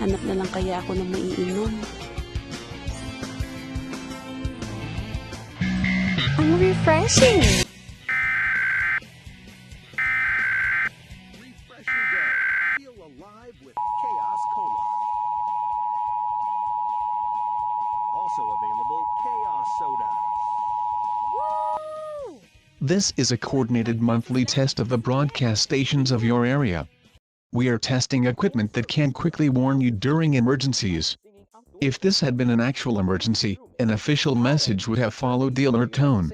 Hanap na lang kaya ako ng maiinom. Ang refreshing! Refresh your day. Feel alive with Chaos Cola. Also available, Chaos Soda. This is a coordinated monthly test of the broadcast stations of your area. We are testing equipment that can quickly warn you during emergencies. If this had been an actual emergency, an official message would have followed the alert tone.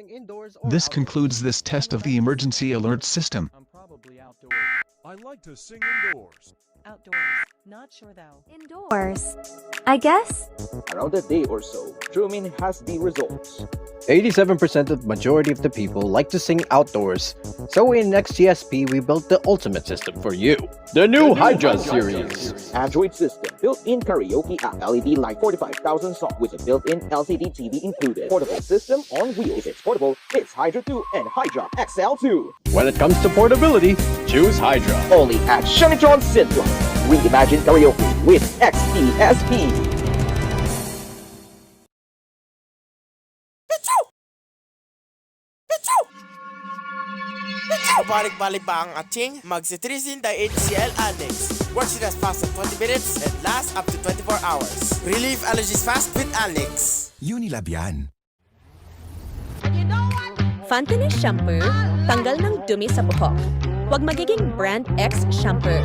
This concludes this test of the emergency alert system. I'm probably outdoors. I like to sing indoors. Outdoors. Not sure though. Indoors. I guess? Around a day or so, Truman has the results. 87% of the majority of the people like to sing outdoors. So in XGSP, we built the ultimate system for you. The new Hydra series. Android system, built-in karaoke app, LED light, 45,000 songs with a built-in LCD TV included. Portable system on wheels. If it's portable, it's Hydra 2 and Hydra XL2. When it comes to portability, choose Hydra. Only at Shemitron Synth. Reimagine karaoke with XESP. Balik-balik ba ang ating magsitrisin dahil HCl Alex? Works it as fast as 20 minutes and lasts up to 24 hours. Relieve allergies fast with Alex. Unilab yan. Fantanis shampoo, tanggal ng dumi sa buhok. Huwag magiging brand X shampoo.